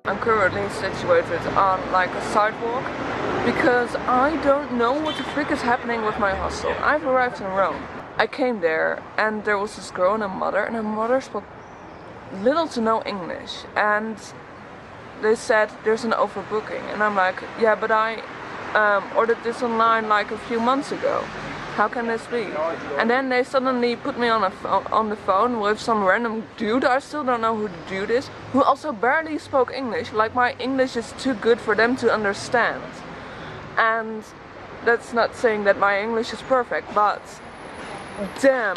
I'm currently situated on like a sidewalk because I don't know what the frick is happening with my hostel. I've arrived in Rome. I came there and there was this girl and her mother spoke little to no English, and they said there's an overbooking, and I'm like, yeah, but I ordered this online like a few months ago. How can this be? And then they suddenly put me on the phone with some random dude. I still don't know who the dude is, who also barely spoke English. Like, my English is too good for them to understand. And that's not saying that my English is perfect, but damn,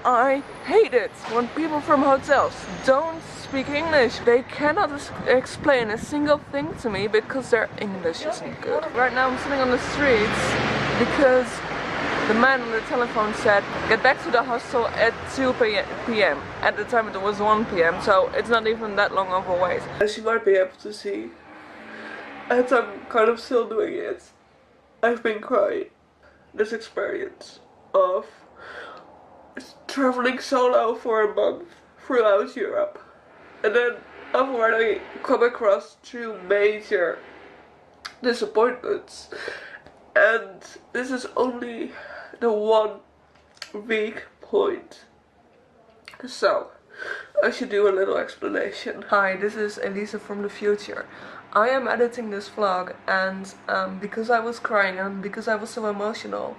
I hate it when people from hotels don't speak English. They cannot explain a single thing to me because their English isn't good. Right now I'm sitting on the streets because the man on the telephone said, get back to the hostel at 2 p.m. At the time it was 1 p.m, so it's not even that long of a wait. As you might be able to see, as I'm kind of still doing it, I've been crying. This experience of traveling solo for a month throughout Europe. And then I've already come across 2 major disappointments. And this is only the 1 weak point. So, I should do a little explanation. Hi, this is Elisa from the future. I am editing this vlog, and because I was crying and because I was so emotional,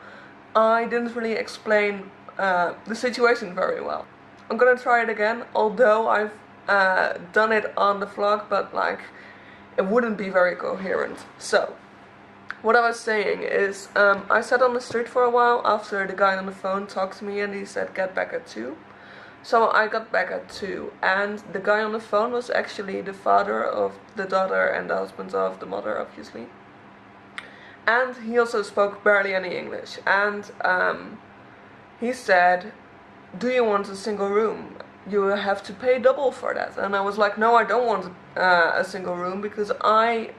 I didn't really explain the situation very well. I'm gonna try it again, although I've done it on the vlog, but like, it wouldn't be very coherent. So, what I was saying is, I sat on the street for a while after the guy on the phone talked to me and he said get back at 2. So I got back at 2, and the guy on the phone was actually the father of the daughter and the husband of the mother, obviously. And he also spoke barely any English, and he said, do you want a single room? You have to pay double for that. And I was like, no, I don't want a single room because I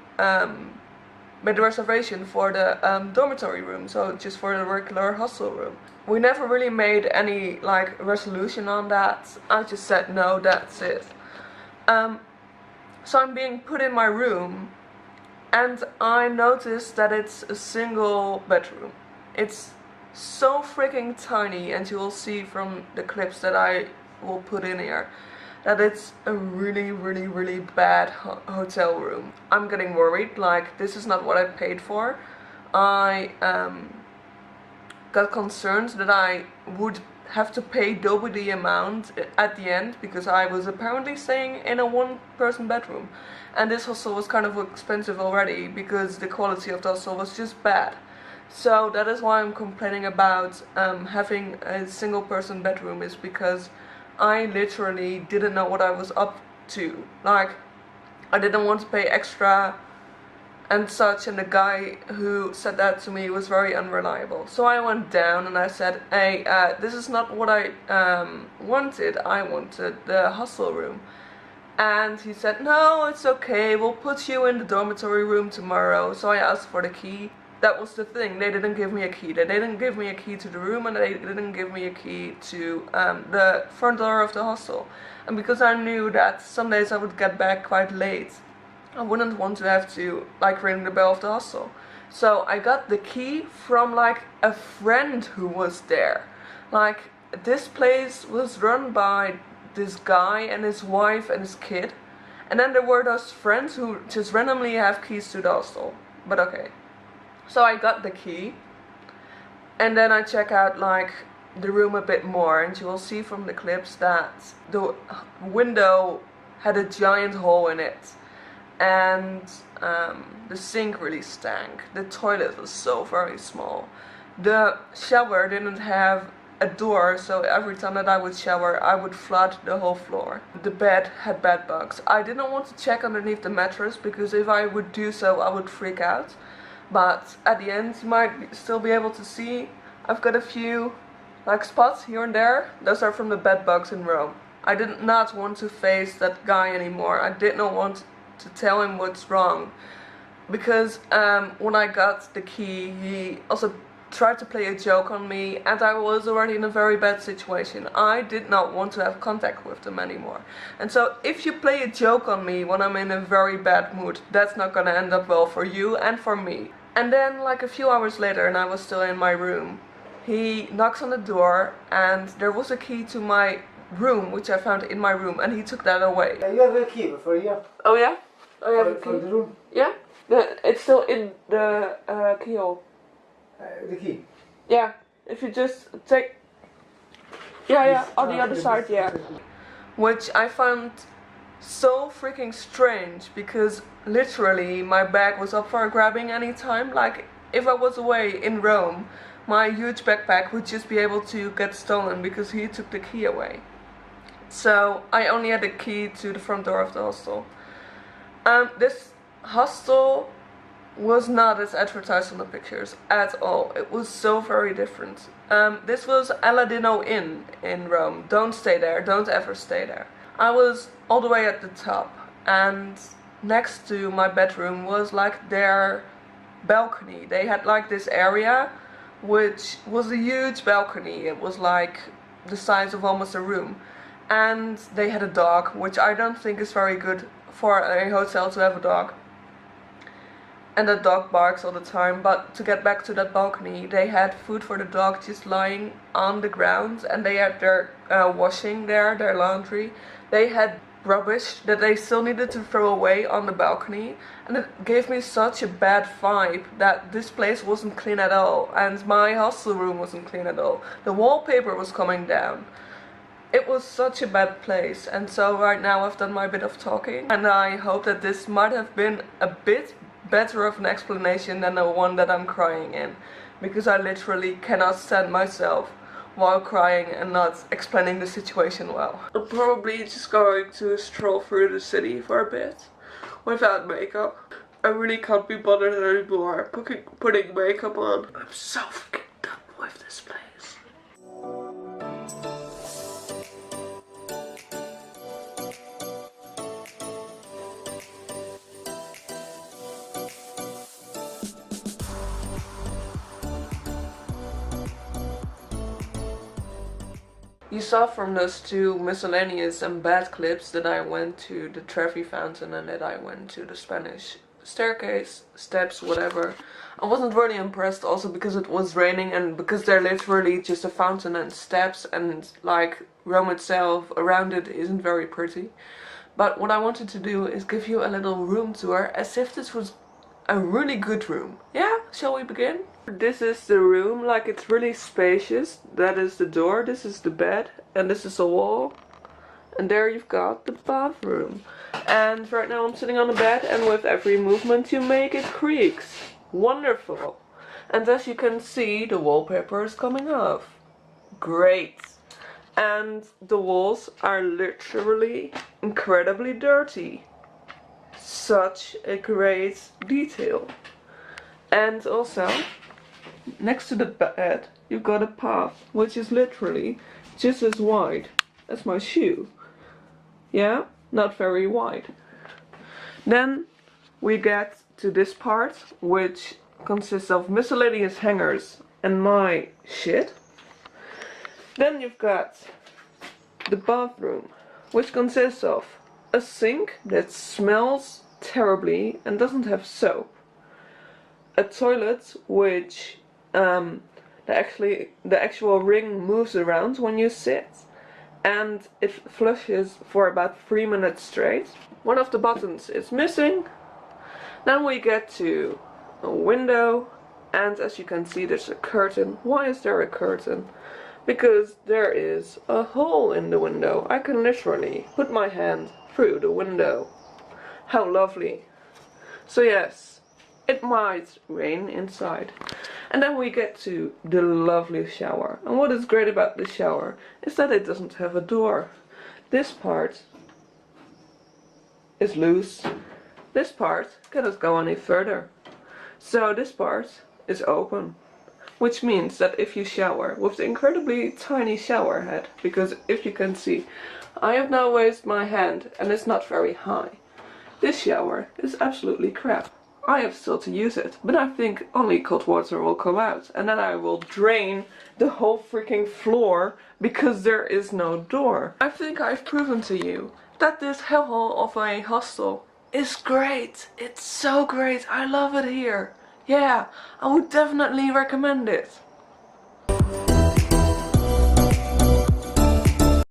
made a reservation for the dormitory room, so just for the regular hostel room. We never really made any like resolution on that. I just said no, that's it. So I'm being put in my room, and I noticed that it's a single bedroom. It's so freaking tiny, and you will see from the clips that I will put in here that it's a really bad hotel room. I'm getting worried, like, this is not what I paid for. I got concerned that I would have to pay double the amount at the end, because I was apparently staying in a 1-person bedroom, and this hostel was kind of expensive already because the quality of the hostel was just bad. So that is why I'm complaining about having a single person bedroom, is because I literally didn't know what I was up to. Like, I didn't want to pay extra and such, and the guy who said that to me was very unreliable. So I went down and I said, hey, this is not what I wanted. I wanted the hostel room. And he said, no, it's okay, we'll put you in the dormitory room tomorrow. So I asked for the key. That was the thing, they didn't give me a key. They didn't give me a key to the room, and they didn't give me a key to the front door of the hostel. And because I knew that some days I would get back quite late, I wouldn't want to have to like ring the bell of the hostel. So I got the key from like a friend who was there. Like, this place was run by this guy and his wife and his kid. And then there were those friends who just randomly have keys to the hostel. But okay. So I got the key, and then I check out like the room a bit more, and you will see from the clips that the window had a giant hole in it, and the sink really stank. The toilet was so very small. The shower didn't have a door, so every time that I would shower I would flood the whole floor. The bed had bed bugs. I didn't want to check underneath the mattress because if I would do so I would freak out. But at the end you might still be able to see I've got a few like spots here and there. Those are from the bed bugs in Rome. I did not want to face that guy anymore. I did not want to tell him what's wrong, because when I got the key he also tried to play a joke on me, and I was already in a very bad situation. I did not want to have contact with them anymore. And so if you play a joke on me when I'm in a very bad mood, that's not gonna end up well for you and for me. And then like a few hours later, and I was still in my room, he knocks on the door, and there was a key to my room, which I found in my room, and he took that away. You have a key for you? Oh yeah? I have a key. For the room? Yeah? It's still in the keyhole. The key? Yeah, if you just take... Yeah, on the other side, yeah. Which I found so freaking strange, because literally my bag was up for grabbing anytime. Like, if I was away in Rome, my huge backpack would just be able to get stolen because he took the key away. So I only had the key to the front door of the hostel. This hostel was not as advertised on the pictures at all. It was so very different. This was Aladino Inn in Rome. Don't stay there, don't ever stay there. I was all the way at the top, and next to my bedroom was like their balcony. They had like this area which was a huge balcony. It was like the size of almost a room. And they had a dog, which I don't think is very good for a hotel to have a dog. And the dog barks all the time. But to get back to that balcony, they had food for the dog just lying on the ground, and they had their washing there, their laundry. They had rubbish that they still needed to throw away on the balcony, and it gave me such a bad vibe that this place wasn't clean at all, and my hostel room wasn't clean at all. The wallpaper was coming down. It was such a bad place. And so right now I've done my bit of talking, and I hope that this might have been a bit better of an explanation than the one that I'm crying in, because I literally cannot stand myself while crying and not explaining the situation well. I'm probably just going to stroll through the city for a bit without makeup. I really can't be bothered anymore putting makeup on. I'm so freaking done with this place. You saw from those two miscellaneous and bad clips that I went to the Trevi Fountain and that I went to the Spanish staircase, steps, whatever. I wasn't really impressed, also because it was raining and because they're literally just a fountain and steps, and like Rome itself around it isn't very pretty. But what I wanted to do is give you a little room tour as if this was a really good room. Yeah, shall we begin? This is the room, like it's really spacious. That is the door, this is the bed, and this is the wall. And there you've got the bathroom. And right now I'm sitting on the bed, and with every movement you make it creaks. Wonderful. And as you can see, the wallpaper is coming off. Great. And the walls are literally incredibly dirty. Such a great detail. And also, next to the bed, you've got a path, which is literally just as wide as my shoe. Yeah, not very wide. Then we get to this part, which consists of miscellaneous hangers and my shit. Then you've got the bathroom, which consists of a sink that smells terribly and doesn't have soap. A toilet which the actual ring moves around when you sit, and it flushes for about 3 minutes straight. One of the buttons is missing. Then we get to a window, and as you can see there's a curtain. Why is there a curtain? Because there is a hole in the window. I can literally put my hand through the window. How lovely. So yes, it might rain inside. And then we get to the lovely shower. And what is great about the shower is that it doesn't have a door. This part is loose. This part cannot go any further. So this part is open. Which means that if you shower with the incredibly tiny shower head, because if you can see, I have now raised my hand and it's not very high. This shower is absolutely crap. I have still to use it, but I think only cold water will come out, and then I will drain the whole freaking floor because there is no door. I think I've proven to you that this hellhole of a hostel is great. It's so great. I love it here. Yeah, I would definitely recommend it.